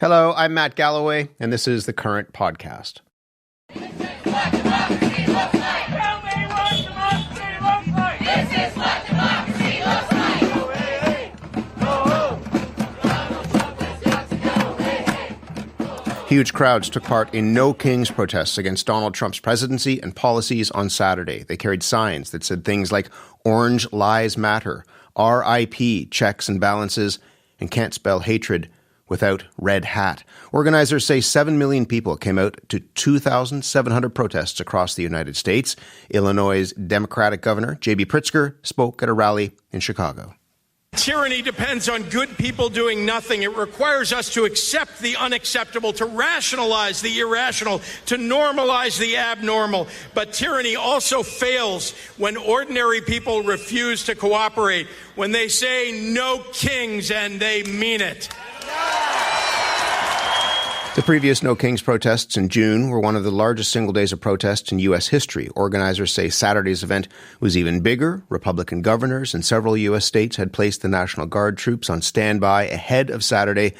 Hello, I'm Matt Galloway, and this is the Current Podcast. This is what democracy looks like. Tell me what democracy looks like. This is what democracy looks like. Go, hey, hey. Go, Donald Trump has got to go, hey, hey. Go. Huge crowds took part in No Kings protests against Donald Trump's presidency and policies on Saturday. They carried signs that said things like Orange Lives Matter, RIP, checks and balances, and can't spell hatred without red hat. Organizers say 7 million people came out to 2,700 protests across the United States. Illinois' Democratic Governor J.B. Pritzker spoke at a rally in Chicago. Tyranny depends on good people doing nothing. It requires us to accept the unacceptable, to rationalize the irrational, to normalize the abnormal. But tyranny also fails when ordinary people refuse to cooperate, when they say no kings and they mean it. The previous No Kings protests in June were one of the largest single days of protests in U.S. history. Organizers say Saturday's event was even bigger. Republican governors in several U.S. states had placed the National Guard troops on standby ahead of Saturday,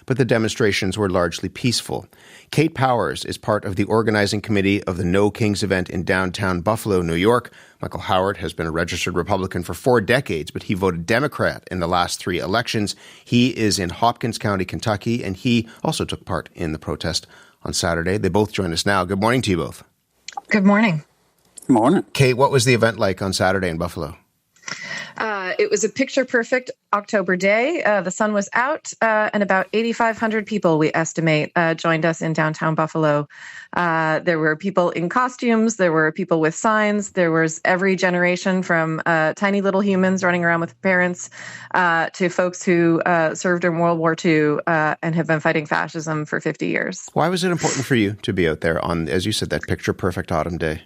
but the demonstrations were largely peaceful. Kate Powers is part of the organizing committee of the No Kings event in downtown Buffalo, New York. Michael Howard has been a registered Republican for 4 decades, but he voted Democrat in the last 3 elections. He is in Hopkins County, Kentucky, and he also took part in the protest on Saturday. They both join us now. Good morning to you both. Good morning. Good morning. Kate, what was the event like on Saturday in Buffalo? It was a picture-perfect October day. The sun was out, and about 8,500 people, we estimate, joined us in downtown Buffalo. There were people in costumes. There were people with signs. There was every generation from tiny little humans running around with parents to folks who served in World War II and have been fighting fascism for 50 years. Why was it important for you to be out there on, as you said, that picture-perfect autumn day?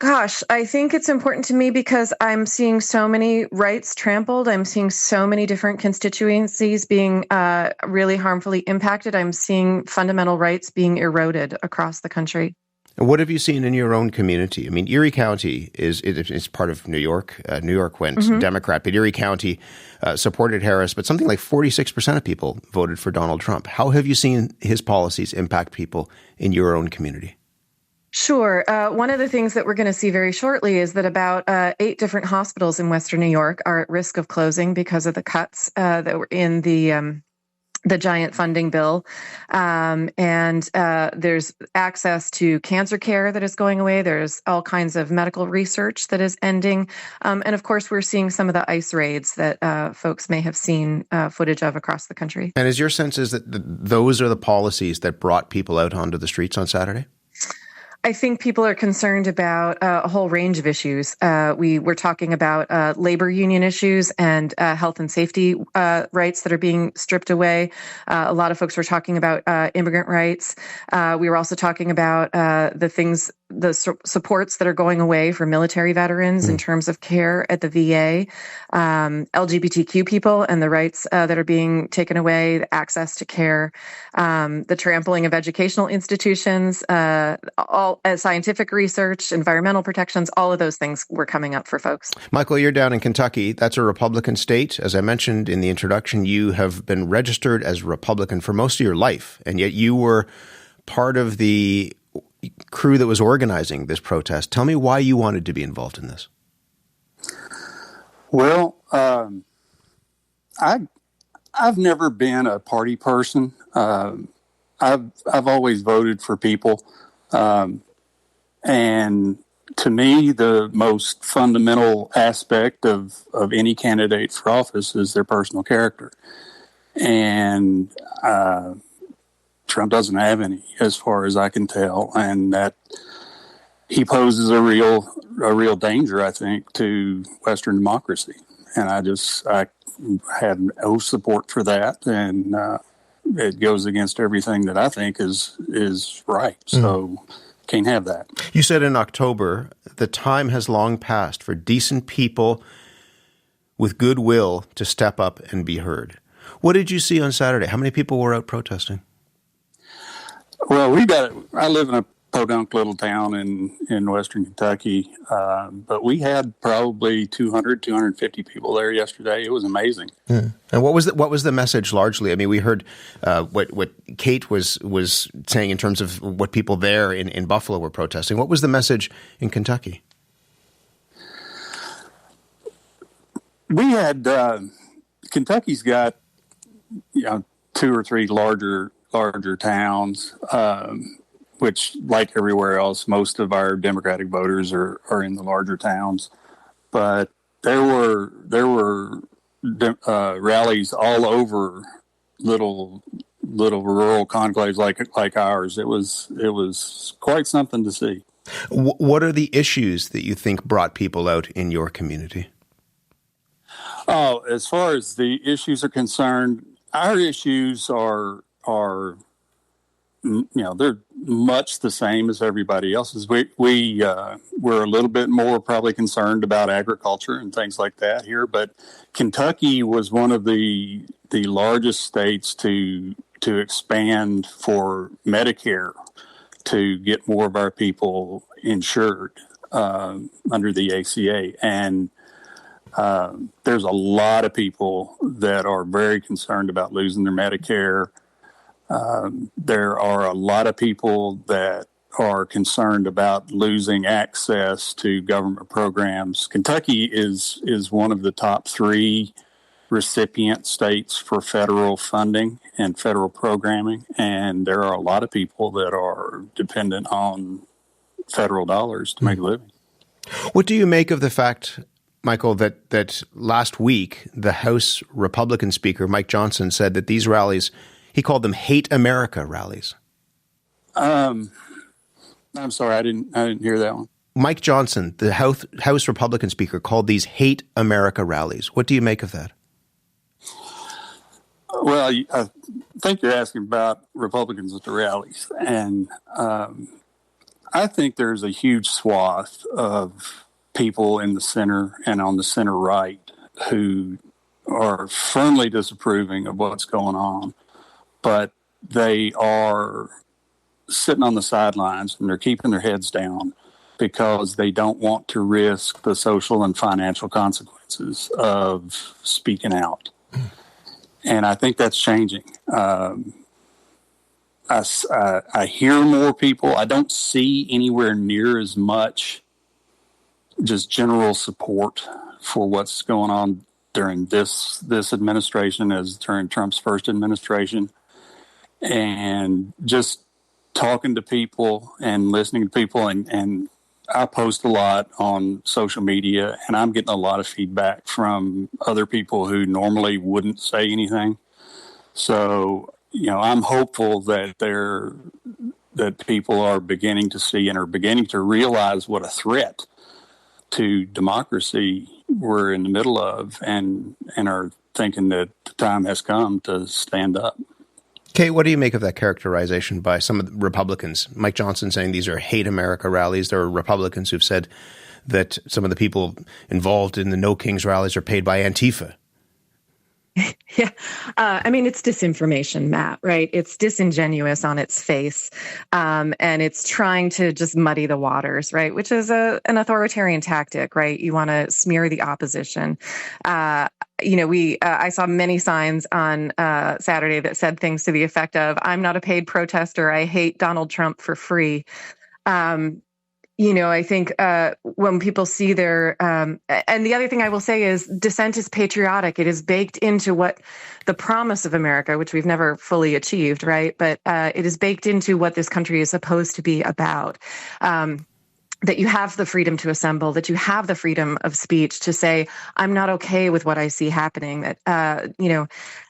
Gosh, I think it's important to me because I'm seeing so many rights trampled. I'm seeing so many different constituencies being really harmfully impacted. I'm seeing fundamental rights being eroded across the country. And what have you seen in your own community? I mean, Erie County is part of New York. New York went Democrat, but Erie County supported Harris, but something like 46% of people voted for Donald Trump. How have you seen his policies impact people in your own community? Sure. One of the things that we're going to see very shortly is that about 8 different hospitals in Western New York are at risk of closing because of the cuts that were in the giant funding bill. And there's access to cancer care that is going away. There's all kinds of medical research that is ending. And of course, we're seeing some of the ICE raids that folks may have seen footage of across the country. And is your sense is that those are the policies that brought people out onto the streets on Saturday? I think people are concerned about a whole range of issues. We were talking about labor union issues and health and safety rights that are being stripped away. A lot of folks were talking about immigrant rights. We were also talking about the supports that are going away for military veterans in terms of care at the VA, LGBTQ people and the rights that are being taken away, the access to care, the trampling of educational institutions, all scientific research, environmental protections, all of those things were coming up for folks. Michael, you're down in Kentucky. That's a Republican state. As I mentioned in the introduction, you have been registered as a Republican for most of your life, and yet you were part of the crew that was organizing this protest. Tell me why you wanted to be involved in this. Well, I've never been a party person. I've always voted for people. And to me, the most fundamental aspect of any candidate for office is their personal character. And Trump doesn't have any, as far as I can tell, and that he poses a real danger, I think, to Western democracy. And I had no support for that, and it goes against everything that I think is right. So can't have that. You said in October, the time has long passed for decent people with goodwill to step up and be heard. What did you see on Saturday? How many people were out protesting? Well, I live in a podunk little town in western Kentucky. But we had probably 250 people there yesterday. It was amazing. And what was the message largely? I mean, we heard what Kate was saying in terms of what people there in Buffalo were protesting. What was the message in Kentucky? We had Kentucky's got 2 or 3 larger towns, which, like everywhere else, most of our Democratic voters are in the larger towns. But there were rallies all over little rural conclaves like ours. It was quite something to see. What are the issues that you think brought people out in your community? Oh, as far as the issues are concerned, our issues are they're much the same as everybody else's. We're a little bit more probably concerned about agriculture and things like that here, but Kentucky was one of the largest states to expand for Medicare to get more of our people insured under the ACA. And there's a lot of people that are very concerned about losing their Medicare. There are a lot of people that are concerned about losing access to government programs. Kentucky is one of the top 3 recipient states for federal funding and federal programming, and there are a lot of people that are dependent on federal dollars to make a living. What do you make of the fact, Michael, that last week the House Republican Speaker, Mike Johnson, said that these rallies, he called them Hate America rallies? I'm sorry, I didn't hear that one. Mike Johnson, the House Republican Speaker, called these Hate America rallies. What do you make of that? Well, I think you're asking about Republicans at the rallies, and I think there's a huge swath of people in the center and on the center right who are firmly disapproving of what's going on, but they are sitting on the sidelines and they're keeping their heads down because they don't want to risk the social and financial consequences of speaking out. And I think that's changing. I hear more people. I don't see anywhere near as much just general support for what's going on during this administration as during Trump's first administration. And just talking to people and listening to people, and I post a lot on social media, and I'm getting a lot of feedback from other people who normally wouldn't say anything. So, I'm hopeful that people are beginning to see and are beginning to realize what a threat to democracy we're in the middle of, and are thinking that the time has come to stand up. Kate, what do you make of that characterization by some of the Republicans? Mike Johnson saying these are Hate America rallies. There are Republicans who've said that some of the people involved in the No Kings rallies are paid by Antifa. Yeah. It's disinformation, Matt, right? It's disingenuous on its face. And it's trying to just muddy the waters, right? Which is an authoritarian tactic, right? You want to smear the opposition. I saw many signs on Saturday that said things to the effect of, "I'm not a paid protester. I hate Donald Trump for free." I think when people see their, and the other thing I will say is dissent is patriotic. It is baked into what the promise of America, which we've never fully achieved, right? But it is baked into what this country is supposed to be about. That you have the freedom to assemble, that you have the freedom of speech to say, "I'm not okay with what I see happening."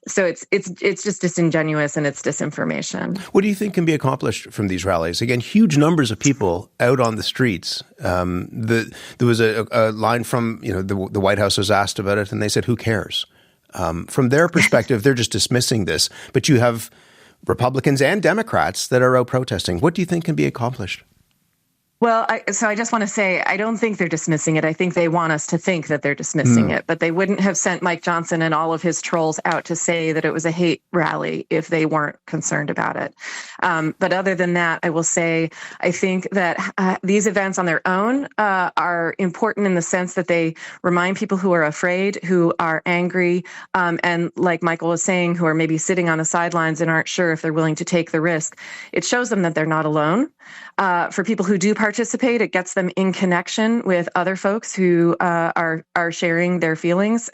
So it's just disingenuous and it's disinformation. What do you think can be accomplished from these rallies? Again, huge numbers of people out on the streets. There was a line from the White House was asked about it, and they said, "Who cares?" From their perspective, they're just dismissing this. But you have Republicans and Democrats that are out protesting. What do you think can be accomplished? Well, so I just want to say, I don't think they're dismissing it. I think they want us to think that they're dismissing it, but they wouldn't have sent Mike Johnson and all of his trolls out to say that it was a hate rally if they weren't concerned about it. But other than that, I will say, I think that these events on their own are important in the sense that they remind people who are afraid, who are angry, and like Michael was saying, who are maybe sitting on the sidelines and aren't sure if they're willing to take the risk. It shows them that they're not alone. For people who do participate, it gets them in connection with other folks who are sharing their feelings.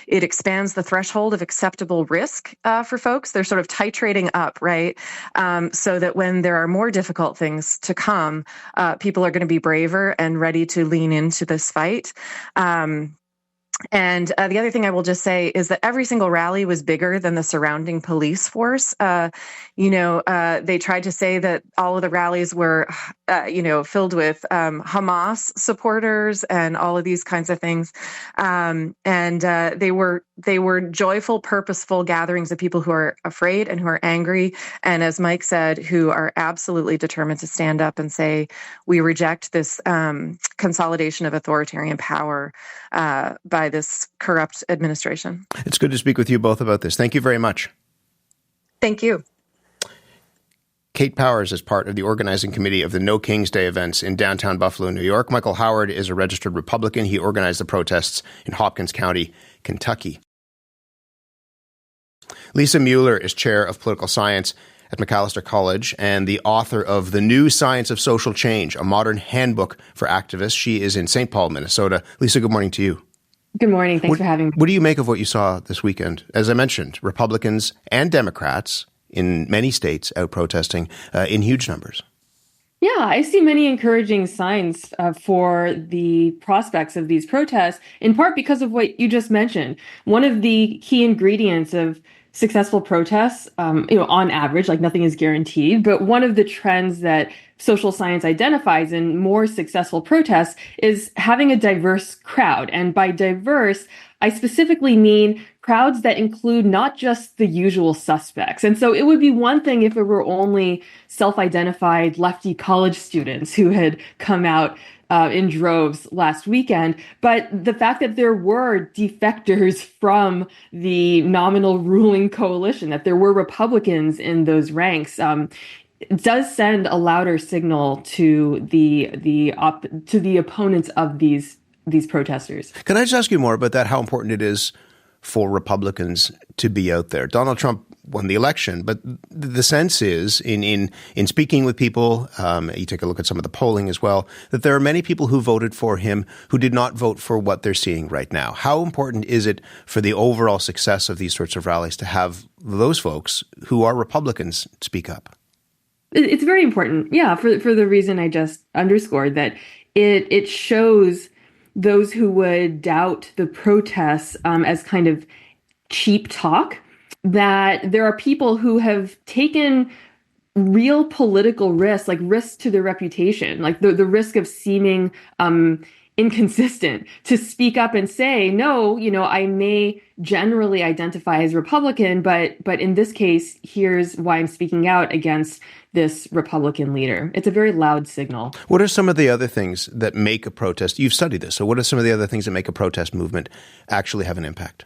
It expands the threshold of acceptable risk for folks. They're sort of titrating up, right? So that when there are more difficult things to come, people are going to be braver and ready to lean into this fight. And the other thing I will just say is that every single rally was bigger than the surrounding police force. They tried to say that all of the rallies were, filled with Hamas supporters and all of these kinds of things. They were joyful, purposeful gatherings of people who are afraid and who are angry. And as Mike said, who are absolutely determined to stand up and say, we reject this consolidation of authoritarian power by this corrupt administration. It's good to speak with you both about this. Thank you very much. Thank you. Kate Powers is part of the organizing committee of the No Kings Day events in downtown Buffalo, New York. Michael Howard is a registered Republican. He organized the protests in Hopkins County, Kentucky. Lisa Mueller is chair of political science at Macalester College and the author of The New Science of Social Change, a Modern Handbook for Activists. She is in St. Paul, Minnesota. Lisa, good morning to you. Good morning. Thanks for having me. What do you make of what you saw this weekend? As I mentioned, Republicans and Democrats in many states out protesting in huge numbers. Yeah, I see many encouraging signs for the prospects of these protests, in part because of what you just mentioned. One of the key ingredients of successful protests, on average, like nothing is guaranteed, but one of the trends that social science identifies in more successful protests is having a diverse crowd. And by diverse, I specifically mean crowds that include not just the usual suspects. And so it would be one thing if it were only self-identified lefty college students who had come out in droves last weekend. But the fact that there were defectors from the nominal ruling coalition, that there were Republicans in those ranks, it does send a louder signal to the opponents of these protesters. Can I just ask you more about that? How important it is for Republicans to be out there? Donald Trump won the election, but the sense is, in speaking with people, you take a look at some of the polling as well, that there are many people who voted for him who did not vote for what they're seeing right now. How important is it for the overall success of these sorts of rallies to have those folks who are Republicans speak up? It's very important, for the reason I just underscored, that it shows those who would doubt the protests as kind of cheap talk, that there are people who have taken real political risks, like risks to their reputation, like the risk of seeming inconsistent, to speak up and say, no, I may generally identify as Republican, but in this case, here's why I'm speaking out against this Republican leader. It's a very loud signal. What are some of the other things that make a protest? You've studied this. So what are some of the other things that make a protest movement actually have an impact?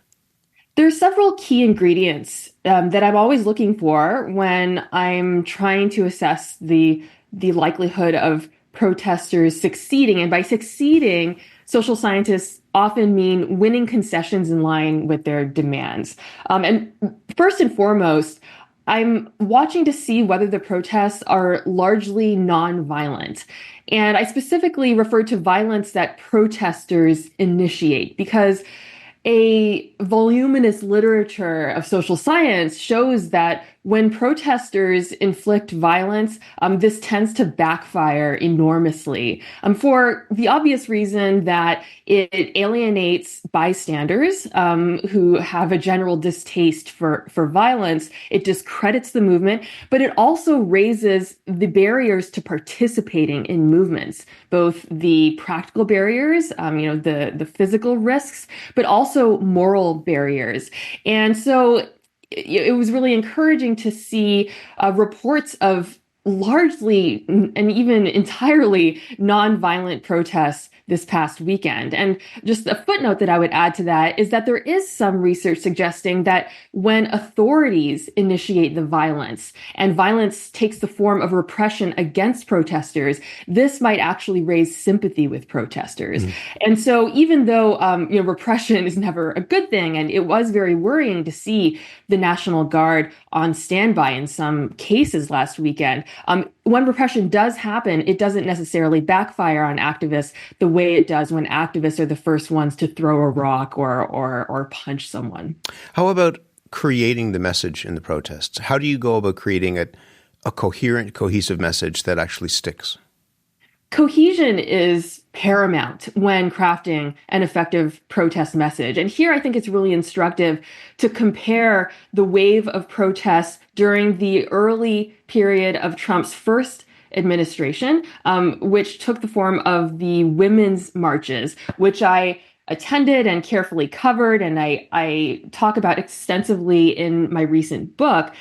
There are several key ingredients that I'm always looking for when I'm trying to assess the likelihood of protesters succeeding. And by succeeding, social scientists often mean winning concessions in line with their demands. And first and foremost, I'm watching to see whether the protests are largely nonviolent. And I specifically refer to violence that protesters initiate, because a voluminous literature of social science shows that when protesters inflict violence, this tends to backfire enormously, for the obvious reason that it alienates bystanders who have a general distaste for violence. It discredits the movement, but it also raises the barriers to participating in movements, both the practical barriers, the physical risks, but also moral barriers. And so it was really encouraging to see reports of largely and even entirely nonviolent protests this past weekend. And just a footnote that I would add to that is that there is some research suggesting that when authorities initiate the violence and violence takes the form of repression against protesters, this might actually raise sympathy with protesters. And so even though repression is never a good thing, and it was very worrying to see the National Guard on standby in some cases last weekend, when repression does happen, it doesn't necessarily backfire on activists the way it does when activists are the first ones to throw a rock or punch someone. How about creating the message in the protests? How do you go about creating a coherent, cohesive message that actually sticks? Cohesion is paramount when crafting an effective protest message. And here I think it's really instructive to compare the wave of protests during the early period of Trump's first administration, which took the form of the women's marches, which I attended and carefully covered, and I talk about extensively in my recent book,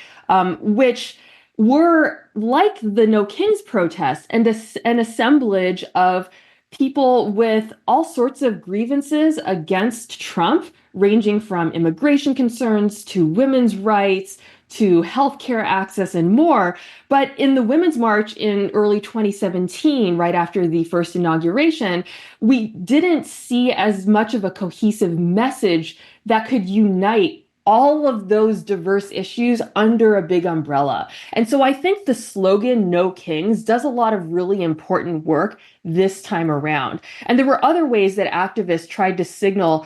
which were like the No Kings protests and an assemblage of people with all sorts of grievances against Trump, ranging from immigration concerns to women's rights to healthcare access and more. But in the Women's March in early 2017, right after the first inauguration, we didn't see as much of a cohesive message that could unite all of those diverse issues under a big umbrella. And so I think the slogan, No Kings, does a lot of really important work this time around. And there were other ways that activists tried to signal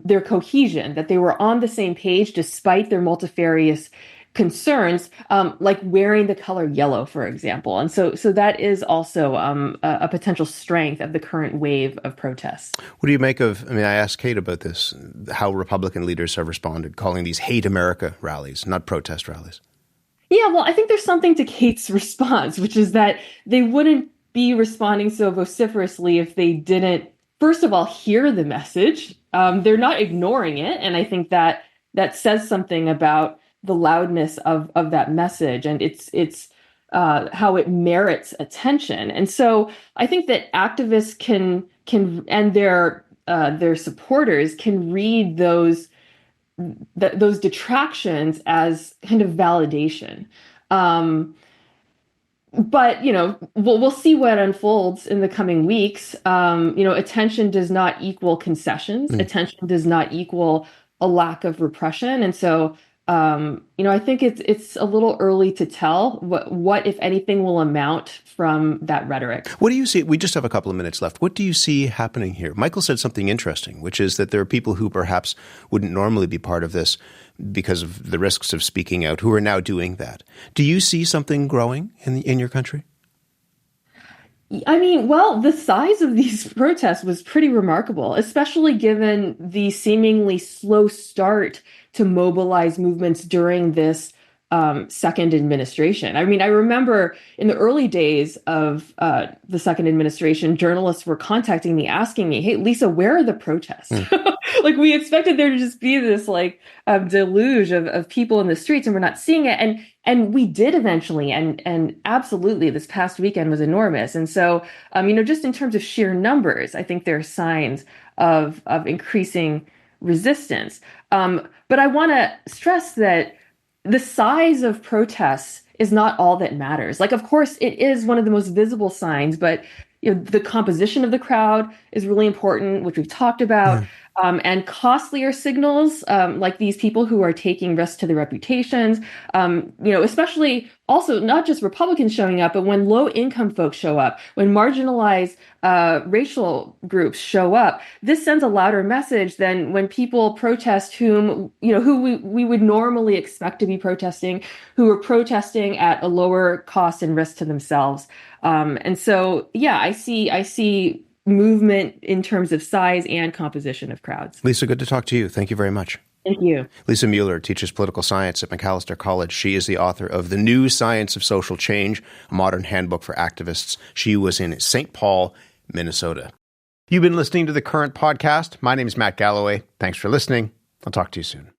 their cohesion, that they were on the same page despite their multifarious concerns, like wearing the color yellow, for example. And so that is also a potential strength of the current wave of protests. What do you make of, I asked Kate about this, how Republican leaders have responded, calling these Hate America rallies, not protest rallies? Yeah, well, I think there's something to Kate's response, which is that they wouldn't be responding so vociferously if they didn't, first of all, hear the message. They're not ignoring it. And I think that says something about the loudness of that message, and it's how it merits attention. And so I think that activists can and their supporters can read those detractions as kind of validation. But we'll see what unfolds in the coming weeks. Attention does not equal concessions. Attention does not equal a lack of repression, and so. I think it's a little early to tell what, if anything, will amount from that rhetoric. What do you see? We just have a couple of minutes left. What do you see happening here? Michael said something interesting, which is that there are people who perhaps wouldn't normally be part of this because of the risks of speaking out, who are now doing that. Do you see something growing in your country? The size of these protests was pretty remarkable, especially given the seemingly slow start to mobilize movements during this second administration. I remember in the early days of the second administration, journalists were contacting me, asking me, "Hey, Lisa, where are the protests?" We expected there to just be this deluge of people in the streets, and we're not seeing it. And we did eventually, and absolutely, this past weekend was enormous. And so, just in terms of sheer numbers, I think there are signs of increasing resistance. But I want to stress that the size of protests is not all that matters. Of course, it is one of the most visible signs, but the composition of the crowd is really important, which we've talked about. And costlier signals, like these people who are taking risks to their reputations, especially also not just Republicans showing up, but when low-income folks show up, when marginalized racial groups show up, this sends a louder message than when people protest who we would normally expect to be protesting, who are protesting at a lower cost and risk to themselves. And so, yeah, I see movement in terms of size and composition of crowds. Lisa, good to talk to you. Thank you very much. Thank you. Lisa Mueller teaches political science at Macalester College. She is the author of The New Science of Social Change, a modern handbook for activists. She was in St. Paul, Minnesota. You've been listening to The Current Podcast. My name is Matt Galloway. Thanks for listening. I'll talk to you soon.